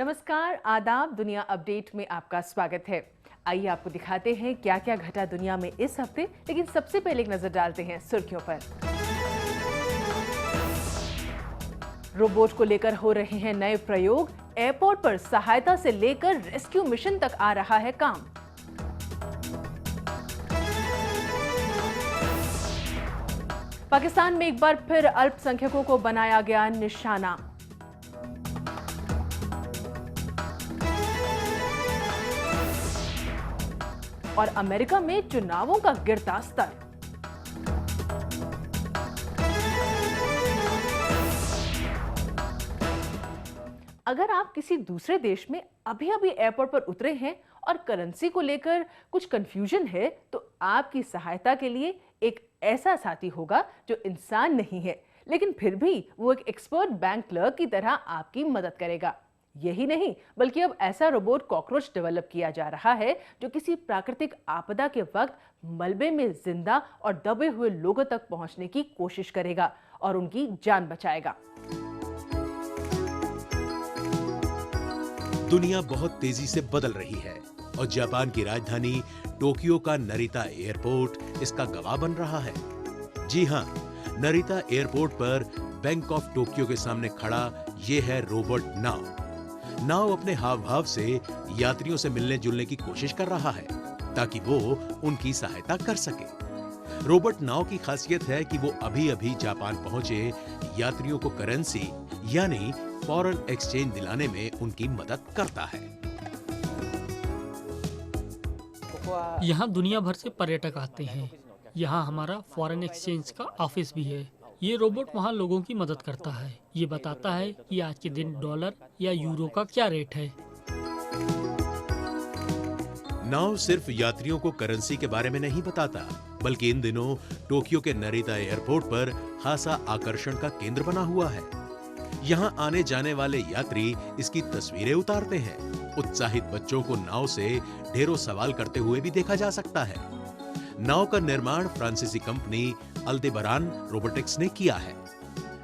नमस्कार, आदाब। दुनिया अपडेट में आपका स्वागत है। आइए आपको दिखाते हैं क्या क्या घटा दुनिया में इस हफ्ते, लेकिन सबसे पहले एक नजर डालते हैं सुर्खियों पर। रोबोट को लेकर हो रहे हैं नए प्रयोग। एयरपोर्ट पर सहायता से लेकर रेस्क्यू मिशन तक आ रहा है काम। पाकिस्तान में एक बार फिर अल्पसंख्यकों को बनाया गया निशाना। और अमेरिका में चुनावों का गिरता स्तर। अगर आप किसी दूसरे देश में अभी अभी एयरपोर्ट पर उतरे हैं और करेंसी को लेकर कुछ कंफ्यूजन है, तो आपकी सहायता के लिए एक ऐसा साथी होगा जो इंसान नहीं है, लेकिन फिर भी वो एक एक्सपर्ट बैंक क्लर्क की तरह आपकी मदद करेगा। यही नहीं, बल्कि अब ऐसा रोबोट कॉकरोच डेवलप किया जा रहा है जो किसी प्राकृतिक आपदा के वक्त मलबे में जिंदा और दबे हुए लोगों तक पहुंचने की कोशिश करेगा और उनकी जान बचाएगा। दुनिया बहुत तेजी से बदल रही है और जापान की राजधानी टोक्यो का नरिता एयरपोर्ट इसका गवाह बन रहा है। जी हां, नरिता एयरपोर्ट पर बैंक ऑफ टोक्यो के सामने खड़ा ये है रोबोट नाव अपने हाव भाव से यात्रियों से मिलने जुलने की कोशिश कर रहा है ताकि वो उनकी सहायता कर सके। रोबोट नाव की खासियत है कि वो अभी-अभी जापान पहुंचे यात्रियों को करेंसी यानी फॉरेन एक्सचेंज दिलाने में उनकी मदद करता है। यहाँ दुनिया भर से पर्यटक आते हैं। यहाँ हमारा फॉरेन एक्सचेंज का ऑफिस भी है। ये रोबोट वहाँ लोगों की मदद करता है। ये बताता है कि आज के दिन डॉलर या यूरो का क्या रेट है। नाव सिर्फ यात्रियों को करेंसी के बारे में नहीं बताता, बल्कि इन दिनों टोक्यो के नरिता एयरपोर्ट पर खासा आकर्षण का केंद्र बना हुआ है। यहाँ आने जाने वाले यात्री इसकी तस्वीरें उतारते हैं। उत्साहित बच्चों को नाव से ढेरों सवाल करते हुए भी देखा जा सकता है। नाव का निर्माण फ्रांसीसी कंपनी अल्देबरान रोबोटिक्स ने किया है।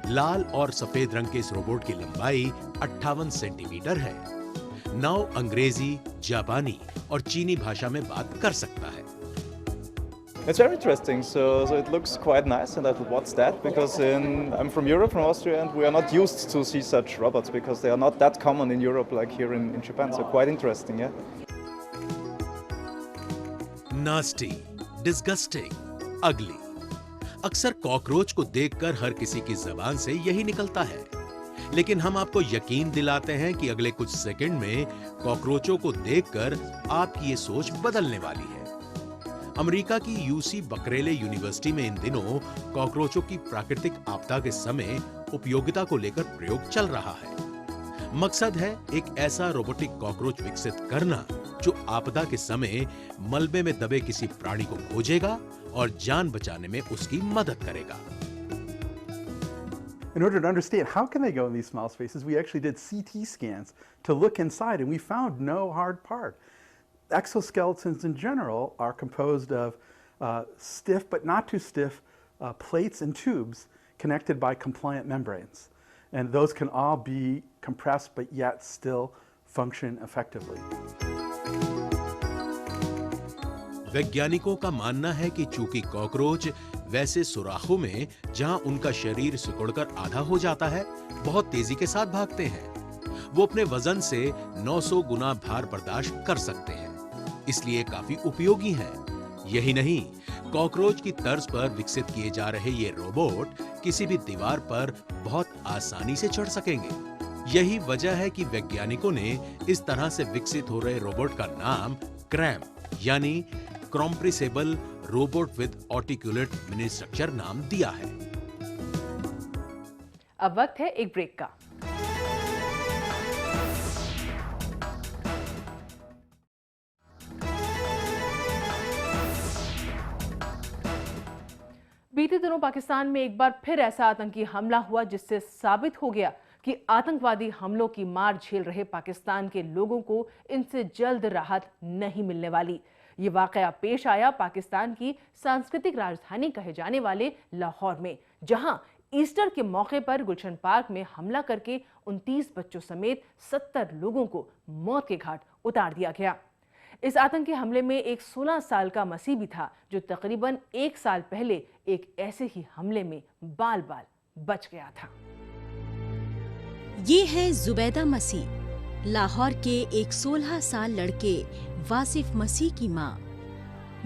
लाल और सफेद रंग के इस रोबोट की लंबाई 58 सेंटीमीटर है। नाव अंग्रेजी, जापानी और चीनी भाषा में बात कर सकता है। It's very interesting. So it looks quite nice, and I thought, what's that? Because I'm from Europe, from Austria, and we are not used to see such robots because they are not that common in Europe like here in Japan. So quite interesting, yeah. Nasty, disgusting, अगली। अक्सर cockroach को देखकर हर किसी की जबान से यही निकलता है, लेकिन हम आपको यकीन दिलाते हैं कि अगले कुछ सेकंड में कॉकरोचों को देखकर आपकी ये सोच बदलने वाली है। अमेरिका की यूसी बकरेले यूनिवर्सिटी में इन दिनों कॉकरोचों की प्राकृतिक आपदा के समय उपयोगिता को लेकर प्रयोग चल रहा है। मकसद है एक ऐसा रोबोटिक कॉकरोच विकसित करना जो आपदा के समय मलबे में दबे किसी प्राणी को खोजेगा और जान बचाने में उसकी मदद करेगा। In order to understand how can they go in these small spaces, we actually did CT scans to look inside, and we found no hard part. Exoskeletons in general are composed of stiff but not too stiff plates and tubes connected by compliant membranes. And those can all be compressed but yet still function effectively. वैज्ञानिकों का मानना है कि चूंकि cockroach वैसे सुराखों में जहां उनका शरीर सिकुड़कर आधा हो जाता है, बहुत तेजी के साथ भागते हैं। वो अपने वजन से 900 गुना भार बर्दाश्त कर सकते हैं, इसलिए काफी उपयोगी हैं। यही नहीं, कॉकरोच की तर्ज पर विकसित किए जा रहे ये रोबोट किसी भी दीवार पर बहुत आसानी से चढ़ सकेंगे। यही वजह है कि वैज्ञानिकों ने इस तरह से विकसित हो रहे रोबोट का नाम क्रैम यानी compressible robot with articulate mini structure नाम दिया है। अब वक्त है एक ब्रेक का। बीते दिनों पाकिस्तान में एक बार फिर ऐसा आतंकी हमला हुआ जिससे साबित हो गया कि आतंकवादी हमलों की मार झेल रहे पाकिस्तान के लोगों को इनसे जल्द राहत नहीं मिलने वाली। ये वाकया पेश आया पाकिस्तान की सांस्कृतिक राजधानी कहे जाने वाले लाहौर में, जहां ईस्टर के मौके पर गुलशन पार्क में हमला करके 29 बच्चों समेत 70 लोगों को मौत के घाट उतार दिया गया। इस आतंकी हमले में एक 16 साल का मसीह भी था, जो तकरीबन 1 साल पहले एक ऐसे ही हमले में बाल बाल बच गया था। ये है जुबैदा मसीह, लाहौर के एक 16 साल लड़के वासिफ मसीह की माँ।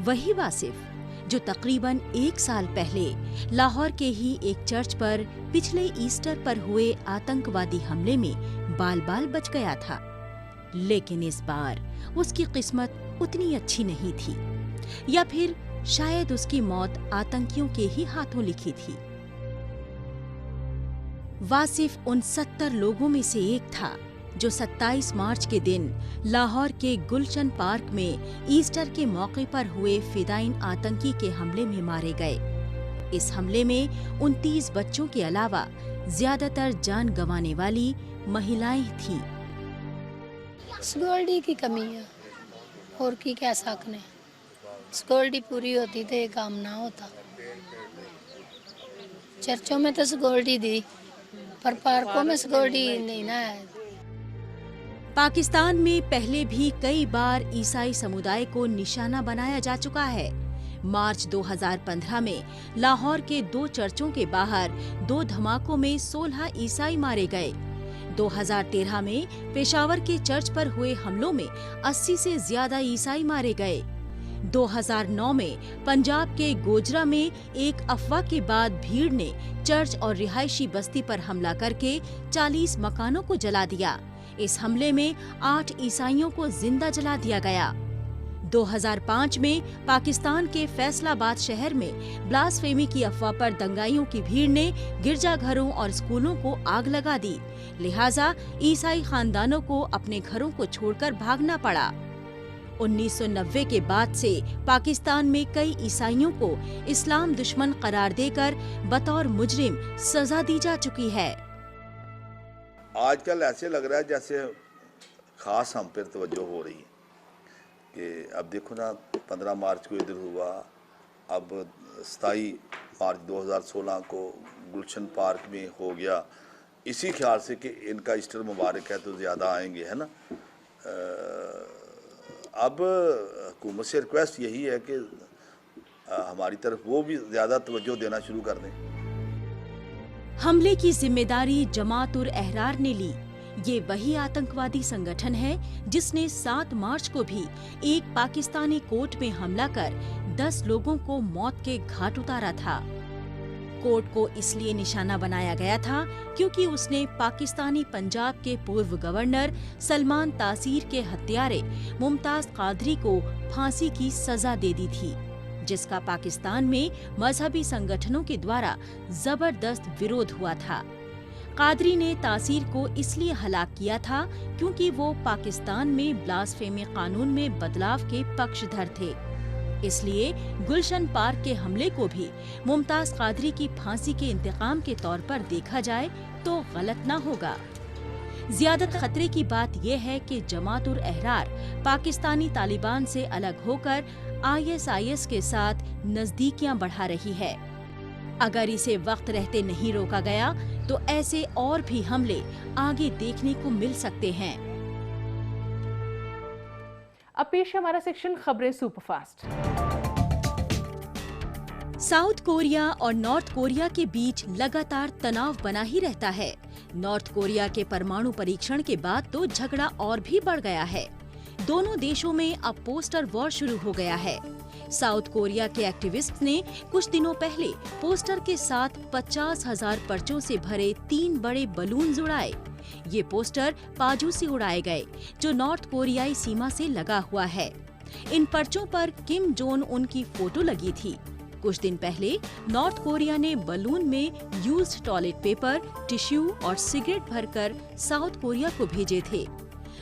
वही वासिफ जो तकरीबन 1 साल पहले लाहौर के ही एक चर्च पर पिछले ईस्टर पर हुए आतंकवादी हमले में बाल बाल बच गया था। लेकिन इस बार उसकी किस्मत उतनी अच्छी नहीं थी, या फिर शायद उसकी मौत आतंकियों के ही हाथों लिखी थी। वासिफ उन 70 लोगों में से एक था जो 27 मार्च के दिन लाहौर के गुलशन पार्क में ईस्टर के मौके पर हुए फिदाइन आतंकी के हमले में मारे गए। इस हमले में 29 बच्चों के अलावा ज्यादातर जान गंवाने वाली महिलाएं थीं। सिक्योरिटी की कमी है और की क्या सकने, सिक्योरिटी पूरी होती तो ये काम ना होता। चर्चों में तो सिक्योरिटी दी, पर पार्कों में सिक्योरिटी नहीं ना है। पाकिस्तान में पहले भी कई बार ईसाई समुदाय को निशाना बनाया जा चुका है। मार्च 2015 में लाहौर के 2 चर्चों के बाहर 2 धमाकों में 16 ईसाई मारे गए। 2013 में पेशावर के चर्च पर हुए हमलों में 80 से ज्यादा ईसाई मारे गए। 2009 में पंजाब के गोजरा में एक अफवाह के बाद भीड़ ने चर्च और रिहायशी बस्ती पर हमला करके 40 मकानों को जला दिया। इस हमले में 8 ईसाइयों को जिंदा जला दिया गया। 2005 में पाकिस्तान के फैसलाबाद शहर में ब्लास्फेमी की अफवाह पर दंगाइयों की भीड़ ने गिरजाघरों और स्कूलों को आग लगा दी। लिहाजा ईसाई खानदानों को अपने घरों को छोड़कर भागना पड़ा। 1990 के बाद से पाकिस्तान में कई ईसाइयों को इस्लाम दुश्मन करार देकर बतौर मुजरिम सजा दी जा चुकी है। आजकल ऐसे लग रहा है जैसे खास हम पर तवज्जो हो रही है कि अब देखो ना, 15 मार्च को इधर हुआ, अब 27 मार्च 2016 को गुलशन पार्क में हो गया। इसी ख्याल से कि इनका ईस्टर मुबारक है तो ज़्यादा आएंगे, है ना। अब हुकूमत से रिक्वेस्ट यही है कि हमारी तरफ वो भी ज़्यादा तवज्जो देना शुरू कर दें। हमले की जिम्मेदारी जमात-उल-अहरार ने ली। ये वही आतंकवादी संगठन है जिसने 7 मार्च को भी एक पाकिस्तानी कोर्ट में हमला कर 10 लोगों को मौत के घाट उतारा था। कोर्ट को इसलिए निशाना बनाया गया था क्योंकि उसने पाकिस्तानी पंजाब के पूर्व गवर्नर सलमान तासीर के हत्यारे मुमताज कादरी को फांसी की सजा दे दी थी, जिसका पाकिस्तान में मजहबी संगठनों के द्वारा जबरदस्त विरोध हुआ था। कादरी ने तासीर को इसलिए हलाक किया था क्योंकि वो पाकिस्तान में ब्लास्फेमी कानून में बदलाव के पक्षधर थे। इसलिए गुलशन पार्क के हमले को भी मुमताज कादरी की फांसी के इंतकाम के तौर पर देखा जाए तो गलत न होगा। ज्यादा खतरे की बात यह है कि जमात-उल-अहरार पाकिस्तानी तालिबान से अलग होकर ISIS के साथ नजदीकियां बढ़ा रही है। अगर इसे वक्त रहते नहीं रोका गया तो ऐसे और भी हमले आगे देखने को मिल सकते हैं। अब पेश है हमारा सेक्शन खबरें सुपरफास्ट। साउथ कोरिया और नॉर्थ कोरिया के बीच लगातार तनाव बना ही रहता है। नॉर्थ कोरिया के परमाणु परीक्षण के बाद तो झगड़ा और भी बढ़ गया है। दोनों देशों में अब पोस्टर वॉर शुरू हो गया है। साउथ कोरिया के एक्टिविस्ट्स ने कुछ दिनों पहले पोस्टर के साथ 50,000 पर्चों से भरे 3 बड़े बलून उड़ाए। ये पोस्टर पाजू से उड़ाए गए जो नॉर्थ कोरियाई सीमा से लगा हुआ है। इन पर्चों पर किम जोंग उन की फोटो लगी थी। कुछ दिन पहले नॉर्थ कोरिया ने बलून में यूज्ड टॉयलेट पेपर, टिश्यू और सिगरेट भरकर साउथ कोरिया को भेजे थे।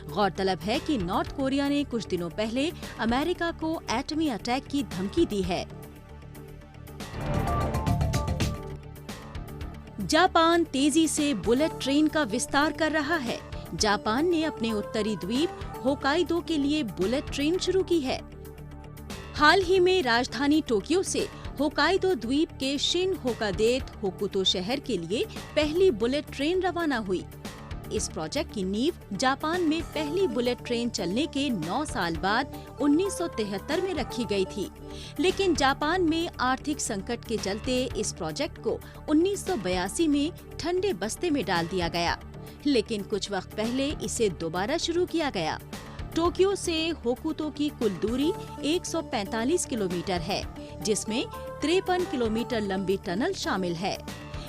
गौरतलब है कि नॉर्थ कोरिया ने कुछ दिनों पहले अमेरिका को एटमी अटैक की धमकी दी है। जापान तेजी से बुलेट ट्रेन का विस्तार कर रहा है। जापान ने अपने उत्तरी द्वीप होकाइदो के लिए बुलेट ट्रेन शुरू की है। हाल ही में राजधानी टोक्यो से होकाइदो द्वीप के शिन होकादेत होकुतो शहर के लिए पहली बुलेट ट्रेन रवाना हुई। इस प्रोजेक्ट की नींव जापान में पहली बुलेट ट्रेन चलने के 9 साल बाद 1973 में रखी गई थी, लेकिन जापान में आर्थिक संकट के चलते इस प्रोजेक्ट को 1982 में ठंडे बस्ते में डाल दिया गया, लेकिन कुछ वक्त पहले इसे दोबारा शुरू किया गया। टोक्यो से होकुतो की कुल दूरी 145 किलोमीटर है, जिसमें 53 किलोमीटर लंबी टनल शामिल है।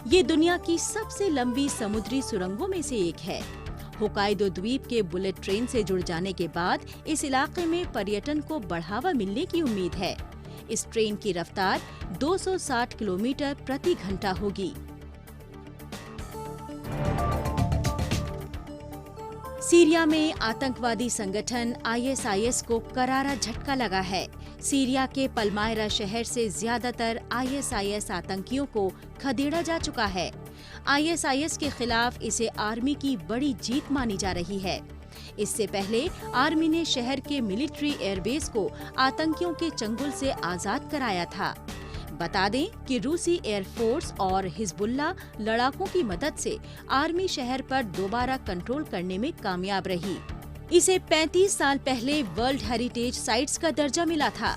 ये दुनिया की सबसे लंबी समुद्री सुरंगों में से एक है। होकाइदो द्वीप के बुलेट ट्रेन से जुड़ जाने के बाद इस इलाके में पर्यटन को बढ़ावा मिलने की उम्मीद है। इस ट्रेन की रफ्तार 260 किलोमीटर प्रति घंटा होगी। सीरिया में आतंकवादी संगठन ISIS को करारा झटका लगा है। सीरिया के पलमायरा शहर से ज्यादातर ISIS आतंकियों को खदेड़ा जा चुका है। ISIS के खिलाफ इसे आर्मी की बड़ी जीत मानी जा रही है। इससे पहले आर्मी ने शहर के मिलिट्री एयरबेस को आतंकियों के चंगुल से आजाद कराया था। बता दें कि रूसी एयरफोर्स और हिजबुल्ला लड़ाकों की मदद से आर्मी शहर पर दोबारा कंट्रोल करने में कामयाब रही। इसे 35 साल पहले वर्ल्ड हेरिटेज साइट्स का दर्जा मिला था।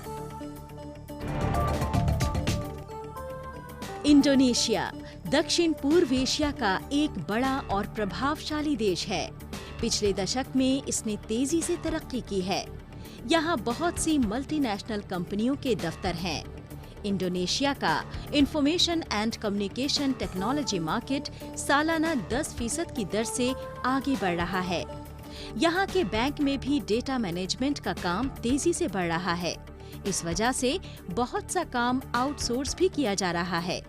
इंडोनेशिया दक्षिण पूर्व एशिया का एक बड़ा और प्रभावशाली देश है। पिछले दशक में इसने तेजी से तरक्की की है। यहाँ बहुत सी मल्टीनेशनल कंपनियों के दफ्तर हैं। इंडोनेशिया का information and communication technology market सालाना 10% की दर से आगे बढ़ रहा है। यहाँ के बैंक में भी डेटा मैनेजमेंट का काम तेजी से बढ़ रहा है। इस वजह से बहुत सा काम आउटसोर्स भी किया जा रहा है।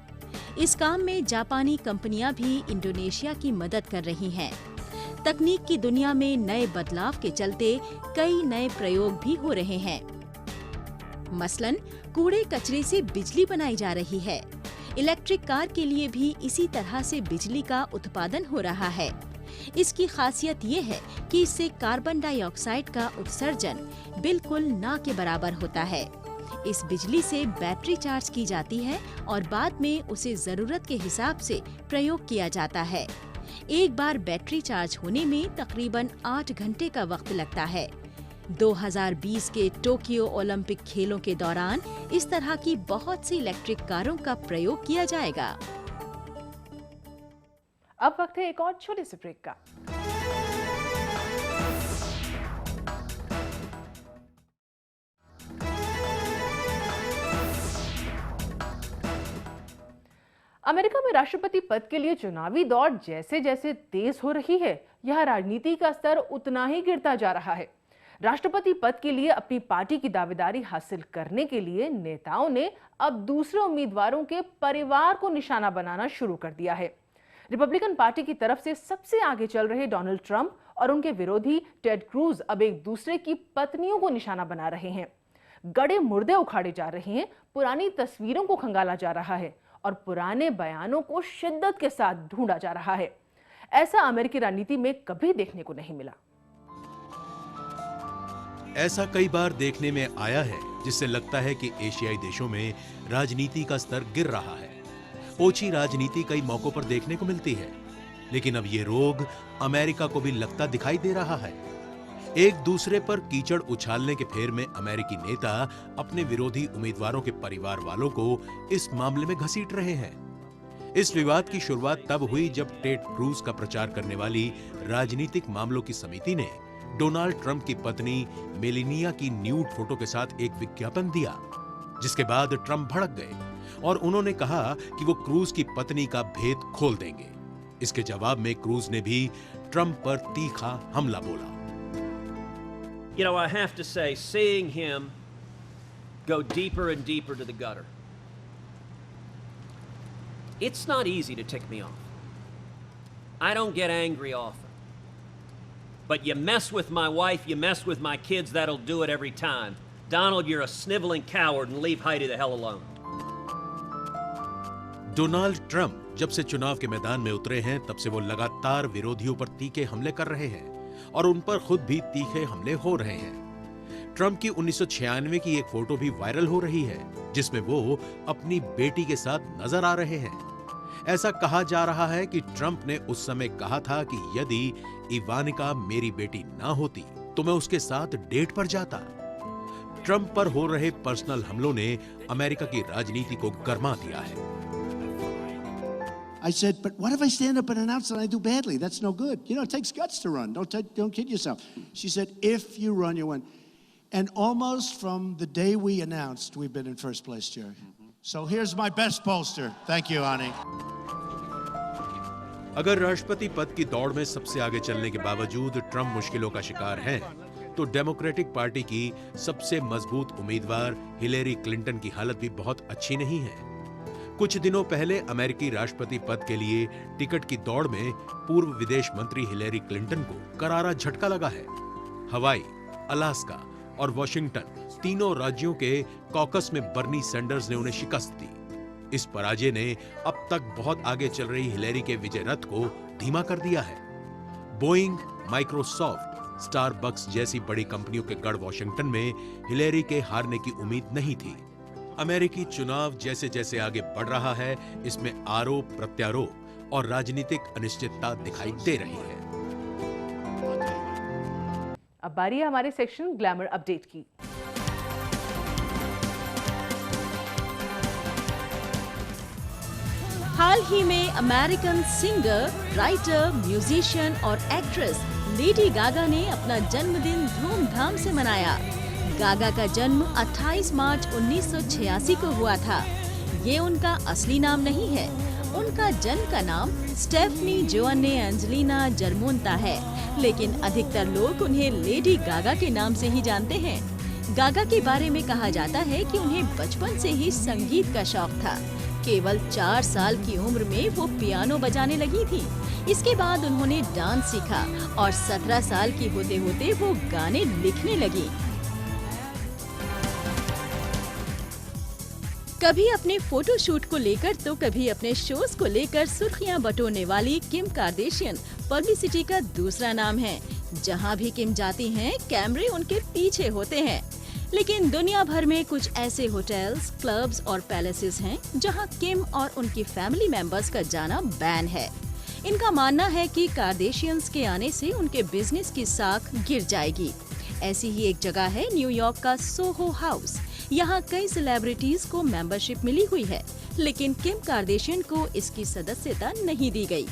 इस काम में जापानी कंपनियां भी इंडोनेशिया की मदद कर रही हैं। तकनीक की दुनिया में नए बदलाव के चलते कई नए प्रयोग भी हो रहे हैं। मसलन कूड़े कचरे से बिजली बनाई जा रही है। इलेक्ट्रिक कार के लिए भी इसी तरह से बिजली का उत्पादन हो रहा है। इसकी खासियत ये है कि इससे कार्बन डाइऑक्साइड का उत्सर्जन बिल्कुल ना के बराबर होता है। इस बिजली से बैटरी चार्ज की जाती है और बाद में उसे जरूरत के हिसाब से प्रयोग किया जाता है। एक बार बैटरी चार्ज होने में तकरीबन 8 घंटे का वक्त लगता है। 2020 के टोक्यो ओलंपिक खेलों के दौरान इस तरह की बहुत सी इलेक्ट्रिक कारों का प्रयोग किया जाएगा। अब वक्त है एक और छोटे से ब्रेक का। अमेरिका में राष्ट्रपति पद के लिए चुनावी दौड़ जैसे जैसे तेज हो रही है, यह राजनीति का स्तर उतना ही गिरता जा रहा है। राष्ट्रपति पद के लिए अपनी पार्टी की दावेदारी हासिल करने के लिए नेताओं ने अब दूसरे उम्मीदवारों के परिवार को निशाना बनाना शुरू कर दिया है। रिपब्लिकन पार्टी की तरफ से सबसे आगे चल रहे डोनाल्ड ट्रंप और उनके विरोधी टेड क्रूज अब एक दूसरे की पत्नियों को निशाना बना रहे हैं। गड़े मुर्दे उखाड़े जा रहे हैं, पुरानी तस्वीरों को खंगाला जा रहा है और पुराने बयानों को शिद्दत के साथ ढूंढा जा रहा है। ऐसा अमेरिकी राजनीति में कभी देखने को नहीं मिला। ऐसा कई बार देखने में आया है, जिससे लगता है कि एशियाई देशों में राजनीति का स्तर गिर रहा है। ओछी राजनीति कई मौकों पर देखने को मिलती है, लेकिन अब ये रोग अमेरिका को भी लगता दिखाई दे रहा है। एक दूसरे पर कीचड़ उछालने के फेर में अमेरिकी नेता अपने विरोधी उम्मीदवारों के परिवार वालों को इस मामले में घसीट रहे हैं। इस विवाद की शुरुआत तब हुई जब टेड क्रूज का प्रचार करने वाली राजनीतिक मामलों की समिति ने डोनाल्ड ट्रंप की पत्नी मेलानिया की न्यूड फोटो के साथ एक विज्ञापन दिया, जिसके बाद ट्रंप भड़क गए और उन्होंने कहा कि वो क्रूज की पत्नी का भेद खोल देंगे। इसके जवाब में क्रूज ने भी ट्रंप पर तीखा हमला बोला। You know, I have to say, seeing him go deeper and deeper to the gutter, it's not easy to tick me off. I don't get angry often. But you mess with my wife, you mess with my kids, that'll do it every time. Donald, you're a sniveling coward and leave Heidi the hell alone. Donald Trump जब से चुनाव के मैदान में उतरे हैं, तब से वो लगातार विरोधियों पर तीखे हमले कर रहे हैं और उन पर खुद भी तीखे हमले हो रहे हैं। ट्रंप की 1996 की एक फोटो भी वायरल हो रही है, जिसमें वो अपनी बेटी के साथ नजर आ रहे हैं। ऐसा कहा जा रहा है कि ट्रंप ने उस समय कहा था कि यदि इवानिका मेरी बेटी ना होती तो मैं उसके साथ डेट पर जाता। ट्रंप पर हो रहे पर्सनल हमलों ने अमेरिका की राजनीति को गरमा दिया है। I said, but what if I stand up and announce that I do badly? That's no good. You know, it takes guts to run. Don't kid yourself. She said, if you run, you win. And almost from the day we announced, we've been in first place, Jerry. So here's my best pollster. Thank you, Ani. अगर राष्ट्रपति पद की दौड़ में सबसे आगे चलने के बावजूद ट्रंप मुश्किलों का शिकार हैं, तो डेमोक्रेटिक पार्टी की सबसे मजबूत उम्मीदवार हिलेरी क्लिंटन की हालत भी बहुत अच्छी नहीं है। कुछ दिनों पहले अमेरिकी राष्ट्रपति पद के लिए टिकट की दौड़ में पूर्व विदेश मंत्री हिलेरी क्लिंटन को करारा झटका लगा है। हवाई, अलास्का और वॉशिंगटन तीनों राज्यों के कॉकस में बर्नी सैंडर्स ने उन्हें शिकस्त दी। इस पराजय ने अब तक बहुत आगे चल रही हिलेरी के विजय रथ को धीमा कर दिया है। बोइंग, माइक्रोसॉफ्ट, स्टारबक्स जैसी बड़ी कंपनियों के गढ़ वॉशिंगटन में हिलेरी के हारने की उम्मीद नहीं थी। अमेरिकी चुनाव जैसे जैसे आगे बढ़ रहा है, इसमें आरोप प्रत्यारोप और राजनीतिक अनिश्चितता दिखाई दे रही है। अब बारी है हमारे सेक्शन ग्लैमर अपडेट की। हाल ही में अमेरिकन सिंगर, राइटर, म्यूजिशियन और एक्ट्रेस लेडी गागा ने अपना जन्मदिन धूमधाम से मनाया। गागा का जन्म 28 मार्च 1986 को हुआ था। ये उनका असली नाम नहीं है। उनका जन्म का नाम स्टेफनी जोअन्ने एंजेलिना जर्मोंता है, लेकिन अधिकतर लोग उन्हें लेडी गागा के नाम से ही जानते हैं। गागा के बारे में कहा जाता है कि उन्हें बचपन से ही संगीत का शौक था। केवल 4 साल की उम्र में वो पियानो बजाने लगी थी। इसके बाद उन्होंने डांस सीखा और 17 साल की होते होते वो गाने लिखने लगी। कभी अपने फोटो शूट को लेकर तो कभी अपने शोज को लेकर सुर्खियां बटोरने वाली किम कार्दाशियन पब्लिसिटी का दूसरा नाम है। जहां भी किम जाती हैं, कैमरे उनके पीछे होते हैं। लेकिन दुनिया भर में कुछ ऐसे होटल्स, क्लब्स और पैलेसेस हैं जहां किम और उनकी फैमिली मेंबर्स का जाना बैन है। इनका मानना है कि कार्दाशियंस के आने से उनके बिजनेस की साख गिर जाएगी। ऐसी ही एक जगह है न्यूयॉर्क का सोहो हाउस। यहाँ कई सेलिब्रिटीज को मेंबरशिप मिली हुई है, लेकिन किम कार्दाशियन को इसकी सदस्यता नहीं दी गई।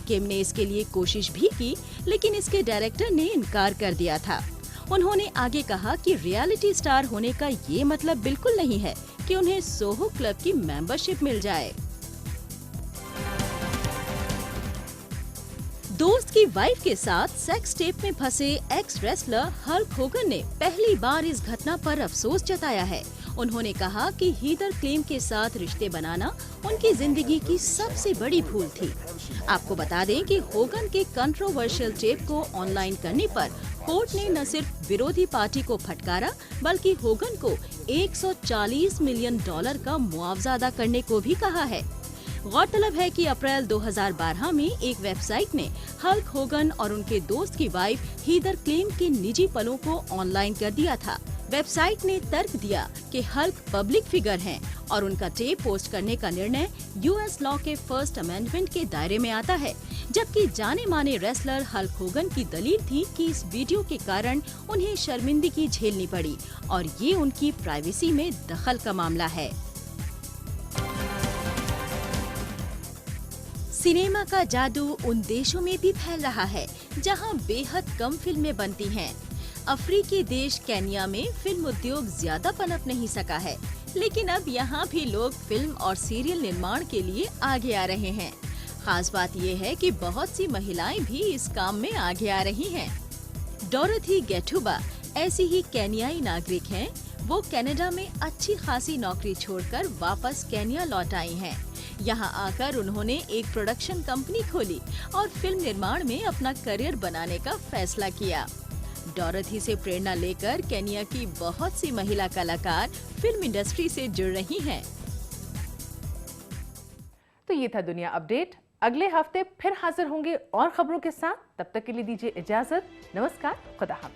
किम ने इसके लिए कोशिश भी की, लेकिन इसके डायरेक्टर ने इनकार कर दिया था। उन्होंने आगे कहा कि रियलिटी स्टार होने का ये मतलब बिल्कुल नहीं है कि उन्हें सोहो क्लब की मेंबरशिप मिल जाए। दोस्त की वाइफ के साथ सेक्स टेप में फंसे एक्स रेसलर हल्क होगन ने पहली बार इस घटना पर अफसोस जताया है। उन्होंने कहा कि हीदर क्लेम के साथ रिश्ते बनाना उनकी जिंदगी की सबसे बड़ी भूल थी। आपको बता दें कि होगन के कंट्रोवर्शियल टेप को ऑनलाइन करने पर कोर्ट ने न सिर्फ विरोधी पार्टी को फटकारा, बल्कि होगन को $140 मिलियन का मुआवजा अदा करने को भी कहा है। गौरतलब है कि अप्रैल 2012 में एक वेबसाइट ने हल्क होगन और उनके दोस्त की वाइफ हीदर क्लेम के निजी पलों को ऑनलाइन कर दिया था। वेबसाइट ने तर्क दिया कि हल्क पब्लिक फिगर हैं और उनका टेप पोस्ट करने का निर्णय यूएस लॉ के फर्स्ट अमेंडमेंट के दायरे में आता है, जबकि जाने माने रेसलर हल्क होगन की दलील थी कि इस वीडियो के कारण उन्हें शर्मिंदगी झेलनी पड़ी और ये उनकी प्राइवेसी में दखल का मामला है। सिनेमा का जादू उन देशों में भी फैल रहा है जहां बेहद कम फिल्में बनती हैं। अफ्रीकी देश केन्या में फिल्म उद्योग ज्यादा पनप नहीं सका है, लेकिन अब यहाँ भी लोग फिल्म और सीरियल निर्माण के लिए आगे आ रहे हैं। खास बात ये है कि बहुत सी महिलाएं भी इस काम में आगे आ रही हैं। डोरोथी गेटुबा ऐसी ही केन्याई नागरिक हैं। वो कनाडा में अच्छी खासी नौकरी छोड़कर वापस केन्या लौट आई हैं। यहाँ आकर उन्होंने एक प्रोडक्शन कंपनी खोली और फिल्म निर्माण में अपना करियर बनाने का फैसला किया। डोरोथी से प्रेरणा लेकर केन्या की बहुत सी महिला कलाकार फिल्म इंडस्ट्री से जुड़ रही हैं। तो ये था दुनिया अपडेट। अगले हफ्ते फिर हाजिर होंगे और खबरों के साथ। तब तक के लिए दीजिए इजाजत। नमस्कार, खुदा हाफिज।